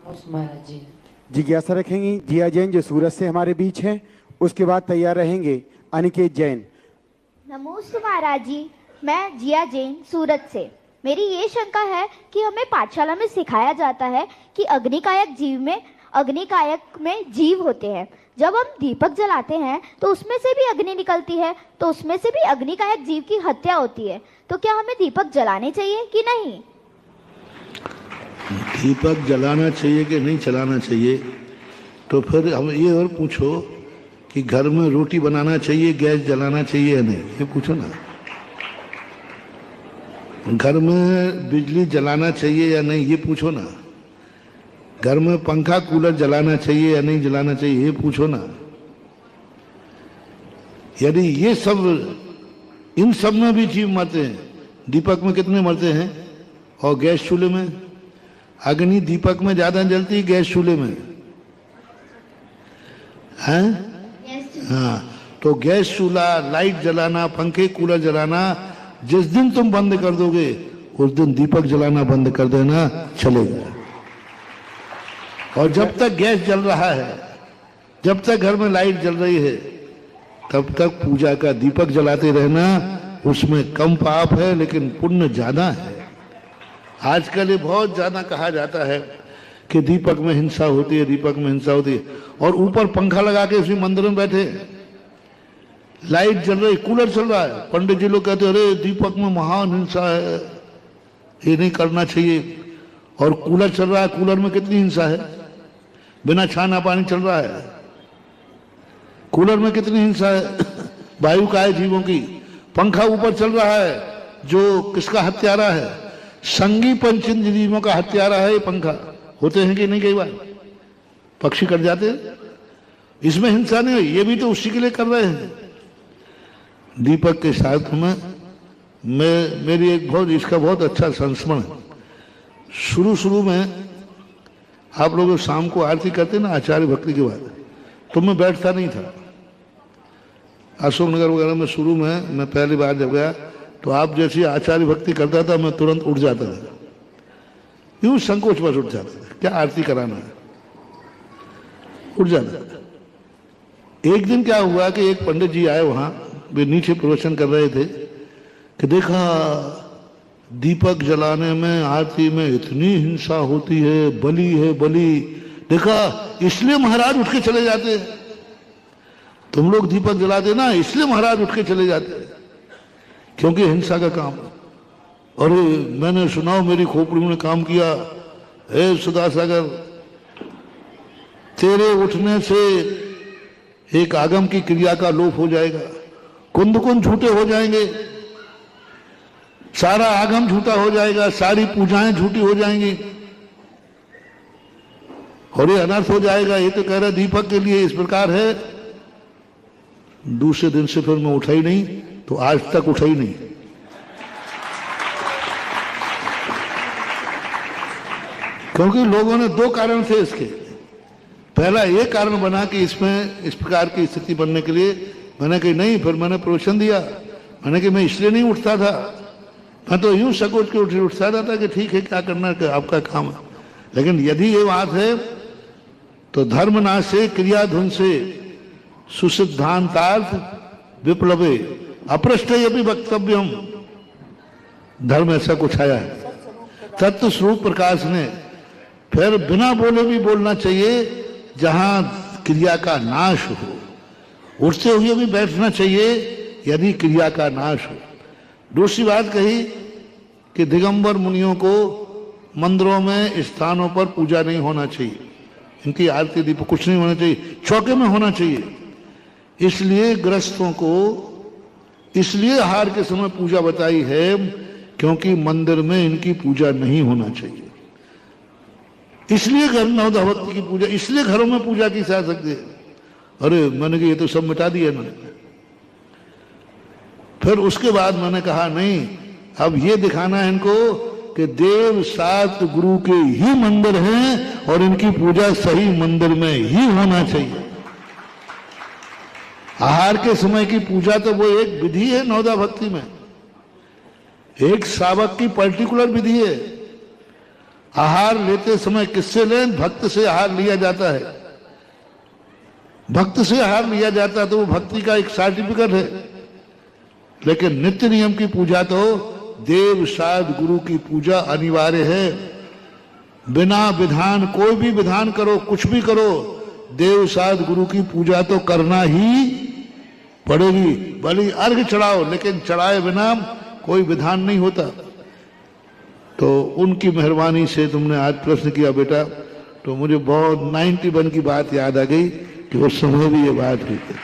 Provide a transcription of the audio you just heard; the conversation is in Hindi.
महाराज जी। जिज्ञासा रखेंगी जिया जैन जो सूरत से हमारे बीच हैं। उसके बाद तैयार रहेंगे अनिकेत जैन। नमोस्तु महाराज जी, मैं जिया जैन सूरत से। मेरी ये शंका है कि हमें पाठशाला में सिखाया जाता है कि अग्निकायक में जीव होते हैं। जब हम दीपक जलाते हैं तो उसमें से भी अग्नि निकलती है, तो उसमें से भी अग्निकायक जीव की हत्या होती है। तो क्या हमें दीपक जलाने चाहिए कि नहीं? दीपक जलाना चाहिए कि नहीं जलाना चाहिए, तो फिर हम ये और पूछो कि घर में रोटी बनाना चाहिए, गैस जलाना चाहिए या नहीं, ये पूछो ना। घर में बिजली जलाना चाहिए या नहीं, ये पूछो ना। घर में पंखा कूलर जलाना चाहिए या नहीं जलाना चाहिए, ये पूछो ना। यदि ये सब, इन सब में भी जीव मरते हैं। दीपक में कितने मरते हैं और गैस चूल्हे में? अग्नि दीपक में ज्यादा जलती है गैस चूल्हे में है? हाँ, तो गैस चूल्हा, लाइट जलाना, पंखे कूलर जलाना जिस दिन तुम बंद कर दोगे उस दिन दीपक जलाना बंद कर देना चलेगा। और जब तक गैस जल रहा है, जब तक घर में लाइट जल रही है, तब तक पूजा का दीपक जलाते रहना। उसमें कम पाप है लेकिन पुण्य ज्यादा है। आजकल ये बहुत ज्यादा कहा जाता है कि दीपक में हिंसा होती है, दीपक में हिंसा होती है, और ऊपर पंखा लगा के उसी मंदिर में बैठे, लाइट जल रही, कूलर चल रहा है, पंडित जी लोग कहते हैं अरे दीपक में महान हिंसा है, ये नहीं करना चाहिए। और कूलर चल रहा है, कूलर में कितनी हिंसा है, बिना छाना पानी चल रहा है, कूलर में कितनी हिंसा है, वायु का है, जीवों की। पंखा ऊपर चल रहा है जो किसका हत्यारा है, संगी पंचेंद्रिय जीवों का हत्यारा है ये पंखा। होते हैं कि नहीं, कई बार पक्षी कट जाते हैं, इसमें हिंसा नहीं हुई, ये भी तो उसी के लिए कर रहे हैं। दीपक के साथ में मेरी एक इसका बहुत अच्छा संस्मरण है। शुरू में आप लोग शाम को आरती करते ना आचार्य भक्ति के बाद, तो मैं बैठता नहीं था। अशोकनगर वगैरह में शुरू में मैं पहली बार जब गया तो आप जैसी आचार्य भक्ति करता था मैं तुरंत उठ जाता था, यूं संकोच बस उठ जाता था, क्या आरती कराना है, उठ जाता था। एक दिन क्या हुआ कि एक पंडित जी आए, वहां वे नीचे प्रवचन कर रहे थे कि देखा दीपक जलाने में, आरती में इतनी हिंसा होती है, बलि है बलि, देखा इसलिए महाराज उठ के चले जाते हैं। तुम लोग दीपक जलाते ना इसलिए महाराज उठ के चले जाते हैं, क्योंकि हिंसा का काम। अरे मैंने सुनाओ मेरी खोपड़ी ने काम किया, हे सुधासागर, तेरे उठने से एक आगम की क्रिया का लोप हो जाएगा, कुंद कुंद झूठे हो जाएंगे, सारा आगम झूठा हो जाएगा, सारी पूजाएं झूठी हो जाएंगी और ये अनर्थ हो जाएगा। ये तो कह रहा दीपक के लिए इस प्रकार है। दूसरे दिन से फिर मैं उठा ही नहीं, तो आज तक उठा ही नहीं। क्योंकि लोगों ने दो कारण थे इसके। पहला ये कारण बना कि इसमें इस प्रकार की स्थिति बनने के लिए मैंने कही नहीं, फिर मैंने प्रवचन दिया, मैंने कि मैं इसलिए नहीं उठता था, मैं तो यूं सकोच के उठता था कि ठीक है क्या करना है आपका काम है। लेकिन यदि ये बात है तो धर्मनाश से क्रियाधुन से सुसिद्धांतार्थ विप्लवे अपृष्ट भी वक्तव्यम, धर्म ऐसा कुछ आया है तत्व स्वरूप प्रकाश ने। फिर बिना बोले भी बोलना चाहिए, जहां क्रिया का नाश हो, उठते हुए भी बैठना चाहिए यदि क्रिया का नाश हो। दूसरी बात कही कि दिगंबर मुनियों को मंदिरों में, स्थानों पर पूजा नहीं होना चाहिए, इनकी आरती दीप कुछ नहीं होना चाहिए, चौके में होना चाहिए। इसलिए गृहस्थों को इसलिए हार के समय पूजा बताई है क्योंकि मंदिर में इनकी पूजा नहीं होना चाहिए। इसलिए घर नवदा भक्ति की पूजा, इसलिए घरों में पूजा की जा सकती है। अरे मैंने कहा ये तो सब मिटा दिया मैंने। फिर उसके बाद मैंने कहा नहीं, अब ये दिखाना है इनको कि देव सात गुरु के ही मंदिर हैं और इनकी पूजा सही मंदिर में ही होना चाहिए। आहार के समय की पूजा तो वो एक विधि है नवदा भक्ति में, एक श्रावक की पर्टिकुलर विधि है। आहार लेते समय किससे लें? भक्त से आहार लिया जाता है। भक्त से आहार लिया जाता है तो वो भक्ति का एक सर्टिफिकेट है। लेकिन नित्य नियम की पूजा तो देव साध गुरु की पूजा अनिवार्य है। बिना विधान, कोई भी विधान करो, कुछ भी करो, देव साध गुरु की पूजा तो करना ही पड़ेगी। भले अर्घ चढ़ाओ, लेकिन चढ़ाए बिना कोई विधान नहीं होता। तो उनकी मेहरबानी से तुमने आज प्रश्न किया बेटा, तो मुझे बहुत 91 की बात याद आ गई कि उस समय भी ये बात हुई थी।